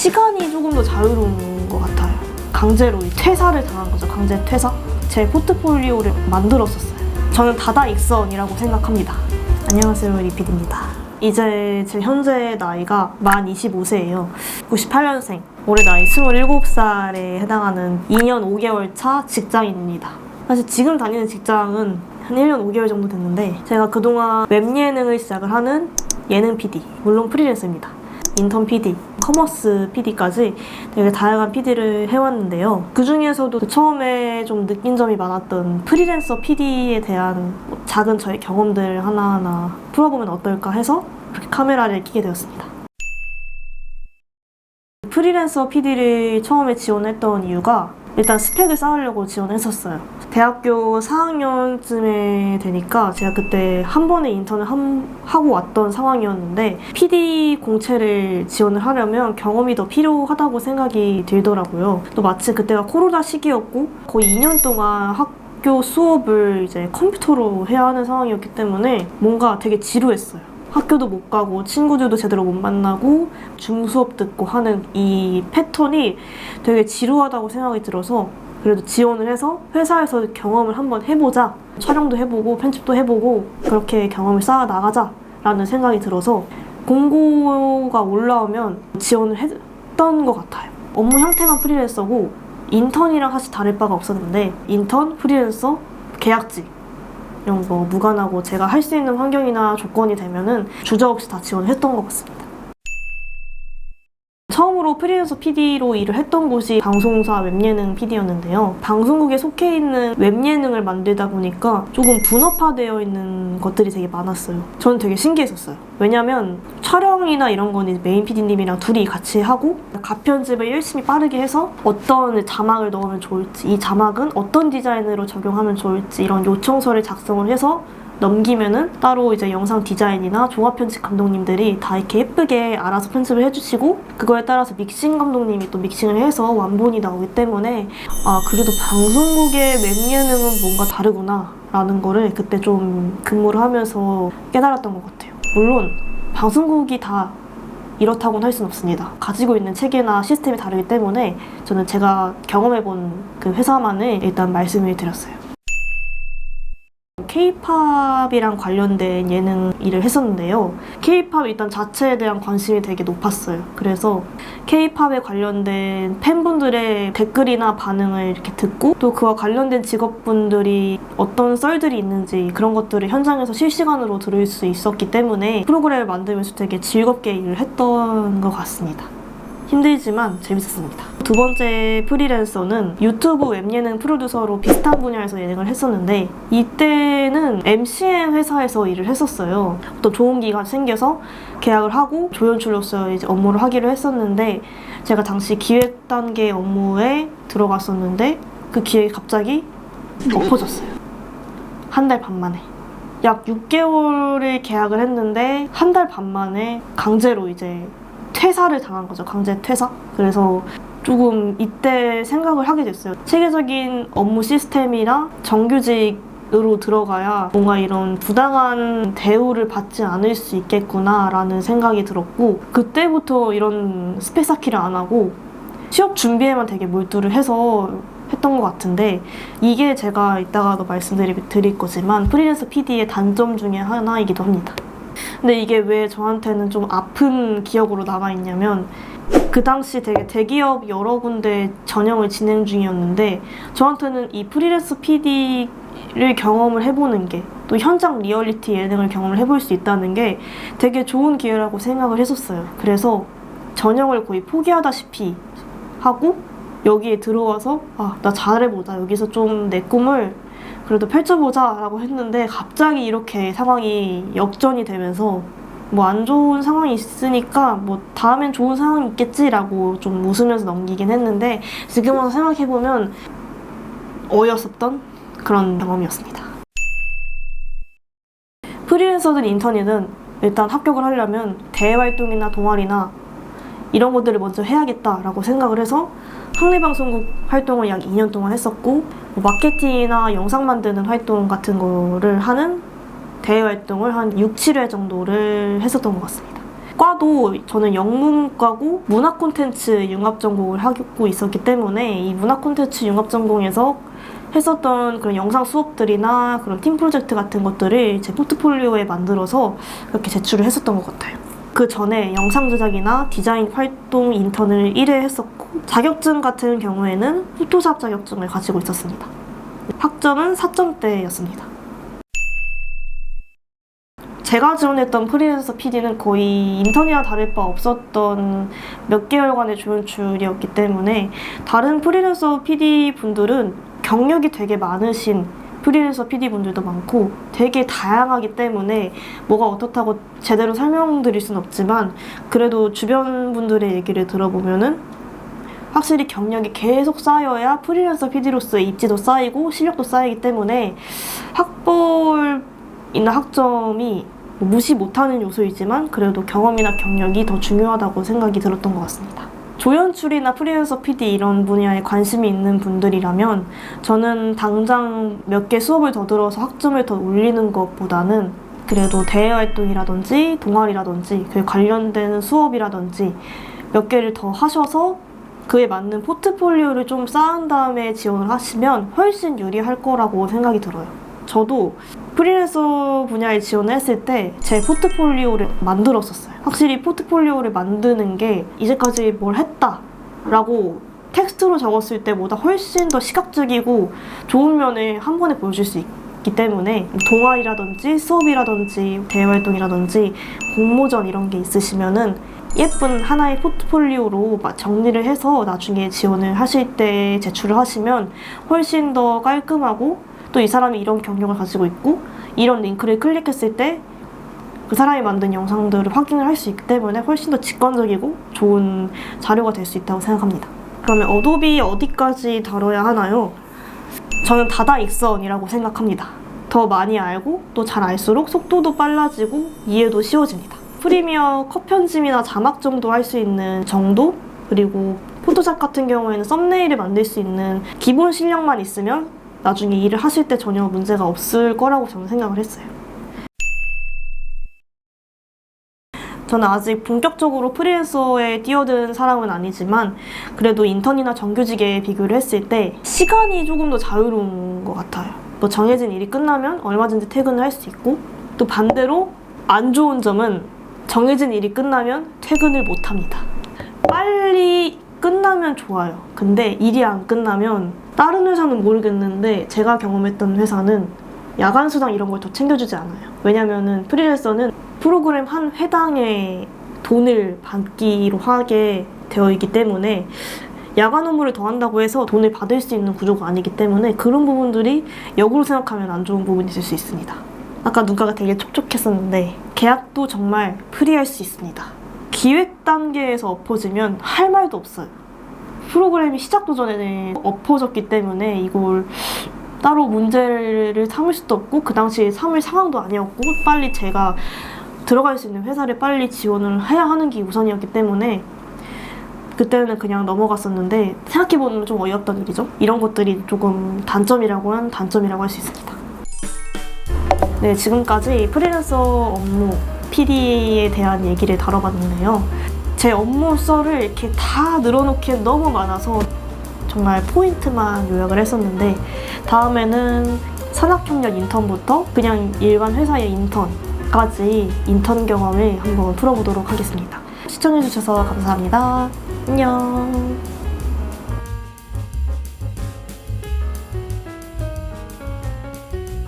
시간이 조금 더 자유로운 것 같아요. 강제로 퇴사를 당한 거죠. 강제 퇴사. 제 포트폴리오를 만들었었어요. 저는 다다익선이라고 생각합니다. 안녕하세요, 리피드입니다. 이제 제 현재 나이가 만 25세예요. 98년생. 올해 나이 27살에 해당하는 2년 5개월 차 직장인입니다. 사실 지금 다니는 직장은 한 1년 5개월 정도 됐는데 제가 그동안 웹예능을 시작을 하는 예능 PD, 물론 프리랜서입니다. 인턴 PD, 커머스 PD까지 되게 다양한 PD를 해왔는데요. 그 중에서도 처음에 좀 느낀 점이 많았던 프리랜서 PD에 대한 작은 저의 경험들 하나하나 풀어보면 어떨까 해서 그렇게 카메라를 켜게 되었습니다. 프리랜서 PD를 처음에 지원했던 이유가 일단 스펙을 쌓으려고 지원했었어요. 대학교 4학년쯤에 되니까 제가 그때 한 번에 인턴을 하고 왔던 상황이었는데 PD 공채를 지원을 하려면 경험이 더 필요하다고 생각이 들더라고요. 또 마침 그때가 코로나 시기였고 거의 2년 동안 학교 수업을 이제 컴퓨터로 해야 하는 상황이었기 때문에 뭔가 되게 지루했어요. 학교도 못 가고 친구들도 제대로 못 만나고 줌 수업 듣고 하는 이 패턴이 되게 지루하다고 생각이 들어서 그래도 지원을 해서 회사에서 경험을 한번 해보자, 촬영도 해보고 편집도 해보고 그렇게 경험을 쌓아 나가자 라는 생각이 들어서 공고가 올라오면 지원을 했던 것 같아요. 업무 형태만 프리랜서고 인턴이랑 사실 다를 바가 없었는데 인턴, 프리랜서, 계약직 이런 거 무관하고 제가 할 수 있는 환경이나 조건이 되면은 주저없이 다 지원을 했던 것 같습니다. 처음으로 프리랜서 PD로 일을 했던 곳이 방송사 웹예능 PD였는데요. 방송국에 속해 있는 웹예능을 만들다 보니까 조금 분업화되어 있는 것들이 되게 많았어요. 저는 되게 신기했었어요. 왜냐면 촬영이나 이런 건 이제 메인 PD님이랑 둘이 같이 하고 가편집을 열심히 빠르게 해서 어떤 자막을 넣으면 좋을지, 이 자막은 어떤 디자인으로 적용하면 좋을지 이런 요청서를 작성을 해서 넘기면은 따로 이제 영상 디자인이나 종합 편집 감독님들이 다 이렇게 예쁘게 알아서 편집을 해주시고 그거에 따라서 믹싱 감독님이 또 믹싱을 해서 완본이 나오기 때문에 아 그래도 방송국의 웹예능은 뭔가 다르구나 라는 거를 그때 좀 근무를 하면서 깨달았던 것 같아요. 물론 방송국이 다 이렇다고는 할 수는 없습니다. 가지고 있는 체계나 시스템이 다르기 때문에 저는 제가 경험해본 그 회사만을 일단 말씀을 드렸어요. K-팝이랑 관련된 예능 일을 했었는데요. K-팝 일단 자체에 대한 관심이 되게 높았어요. 그래서 K-팝에 관련된 팬분들의 댓글이나 반응을 이렇게 듣고 또 그와 관련된 직업분들이 어떤 썰들이 있는지 그런 것들을 현장에서 실시간으로 들을 수 있었기 때문에 프로그램을 만들면서 되게 즐겁게 일을 했던 것 같습니다. 힘들지만 재밌었습니다. 두 번째 프리랜서는 유튜브 웹예능 프로듀서로 비슷한 분야에서 예능을 했었는데 이때는 MCN 회사에서 일을 했었어요. 또 좋은 기회가 생겨서 계약을 하고 조연출로서 이제 업무를 하기로 했었는데 제가 당시 기획 단계 업무에 들어갔었는데 그 기획이 갑자기 엎어졌어요. 한 달 반 만에. 약 6개월을 계약을 했는데 한 달 반 만에 강제로 이제 퇴사를 당한 거죠. 강제 퇴사. 그래서 조금 이때 생각을 하게 됐어요. 체계적인 업무 시스템이랑 정규직으로 들어가야 뭔가 이런 부당한 대우를 받지 않을 수 있겠구나 라는 생각이 들었고 그때부터 이런 스펙 쌓기를 안 하고 취업 준비에만 되게 몰두를 해서 했던 것 같은데 이게 제가 이따가도 말씀드릴 거지만 프리랜서 PD의 단점 중에 하나이기도 합니다. 근데 이게 왜 저한테는 좀 아픈 기억으로 남아있냐면 그 당시 되게 대기업 여러 군데 전형을 진행 중이었는데 저한테는 이 프리랜서 PD를 경험을 해보는 게 또 현장 리얼리티 예능을 경험을 해볼 수 있다는 게 되게 좋은 기회라고 생각을 했었어요. 그래서 전형을 거의 포기하다시피 하고 여기에 들어와서 아, 나 잘해보자. 여기서 좀 내 꿈을 그래도 펼쳐보자 라고 했는데 갑자기 이렇게 상황이 역전이 되면서 뭐 안 좋은 상황이 있으니까 뭐 다음엔 좋은 상황이 있겠지 라고 좀 웃으면서 넘기긴 했는데 지금 와서 생각해보면 어이없었던 그런 경험이었습니다. 프리랜서든 인턴이든 일단 합격을 하려면 대외활동이나 동아리나 이런 것들을 먼저 해야겠다라고 생각을 해서 학내방송국 활동을 약 2년 동안 했었고 마케팅이나 영상 만드는 활동 같은 거를 하는 대외 활동을 한 6, 7회 정도를 했었던 것 같습니다. 과도 저는 영문과고 문화 콘텐츠 융합 전공을 하고 있었기 때문에 이 문화 콘텐츠 융합 전공에서 했었던 그런 영상 수업들이나 그런 팀 프로젝트 같은 것들을 제 포트폴리오에 만들어서 이렇게 제출을 했었던 것 같아요. 그 전에 영상 제작이나 디자인 활동 인턴을 1회 했었고, 자격증 같은 경우에는 포토샵 자격증을 가지고 있었습니다. 학점은 4점대였습니다. 제가 지원했던 프리랜서 PD는 거의 인턴이나 다를 바 없었던 몇 개월간의 조연출이었기 때문에 다른 프리랜서 PD 분들은 경력이 되게 많으신 프리랜서 PD 분들도 많고 되게 다양하기 때문에 뭐가 어떻다고 제대로 설명드릴 순 없지만, 그래도 주변 분들의 얘기를 들어보면은 확실히 경력이 계속 쌓여야 프리랜서 PD로서의 입지도 쌓이고 실력도 쌓이기 때문에 학벌이나 학점이 무시 못하는 요소이지만 그래도 경험이나 경력이 더 중요하다고 생각이 들었던 것 같습니다. 조연출이나 프리랜서 PD 이런 분야에 관심이 있는 분들이라면 저는 당장 몇 개 수업을 더 들어서 학점을 더 올리는 것보다는 그래도 대외 활동이라든지 동아리라든지 그 관련된 수업이라든지 몇 개를 더 하셔서 그에 맞는 포트폴리오를 좀 쌓은 다음에 지원을 하시면 훨씬 유리할 거라고 생각이 들어요. 저도 프리랜서 분야에 지원을 했을 때 제 포트폴리오를 만들었었어요. 확실히 포트폴리오를 만드는 게 이제까지 뭘 했다 라고 텍스트로 적었을 때보다 훨씬 더 시각적이고 좋은 면을 한 번에 보여줄 수 있기 때문에 동아리라든지 수업이라든지 대외활동이라든지 공모전 이런 게 있으시면은 예쁜 하나의 포트폴리오로 정리를 해서 나중에 지원을 하실 때 제출을 하시면 훨씬 더 깔끔하고, 또 이 사람이 이런 경력을 가지고 있고 이런 링크를 클릭했을 때 그 사람이 만든 영상들을 확인을 할 수 있기 때문에 훨씬 더 직관적이고 좋은 자료가 될 수 있다고 생각합니다. 그러면 어도비 어디까지 다뤄야 하나요? 저는 다다익선이라고 생각합니다. 더 많이 알고 또 잘 알수록 속도도 빨라지고 이해도 쉬워집니다. 프리미어 컷 편집이나 자막 정도 할 수 있는 정도, 그리고 포토샵 같은 경우에는 썸네일을 만들 수 있는 기본 실력만 있으면 나중에 일을 하실 때 전혀 문제가 없을 거라고 저는 생각을 했어요. 저는 아직 본격적으로 프리랜서에 뛰어든 사람은 아니지만 그래도 인턴이나 정규직에 비교를 했을 때 시간이 조금 더 자유로운 것 같아요. 뭐 정해진 일이 끝나면 얼마든지 퇴근을 할 수 있고, 또 반대로 안 좋은 점은 정해진 일이 끝나면 퇴근을 못 합니다. 빨리 끝나면 좋아요. 근데 일이 안 끝나면, 다른 회사는 모르겠는데 제가 경험했던 회사는 야간 수당 이런 걸 더 챙겨주지 않아요. 왜냐면은 프리랜서는 프로그램 한 회당에 돈을 받기로 하게 되어 있기 때문에 야간 업무를 더 한다고 해서 돈을 받을 수 있는 구조가 아니기 때문에 그런 부분들이 역으로 생각하면 안 좋은 부분이 있을 수 있습니다. 아까 눈가가 되게 촉촉했었는데 계약도 정말 프리할 수 있습니다. 기획 단계에서 엎어지면 할 말도 없어요. 프로그램이 시작도 전에 엎어졌기 때문에 이걸 따로 문제를 삼을 수도 없고 그 당시에 삼을 상황도 아니었고, 빨리 제가 들어갈 수 있는 회사를 빨리 지원을 해야 하는 게 우선이었기 때문에 그때는 그냥 넘어갔었는데, 생각해보면 좀 어이없던 일이죠. 이런 것들이 조금 단점이라고 할 수 있습니다. 네, 지금까지 프리랜서 업무, PD에 대한 얘기를 다뤄봤는데요. 제 업무 썰을 이렇게 다 늘어놓기엔 너무 많아서 정말 포인트만 요약을 했었는데, 다음에는 산학협력 인턴부터 그냥 일반 회사의 인턴까지 인턴 경험을 한번 풀어보도록 하겠습니다. 시청해주셔서 감사합니다. 안녕.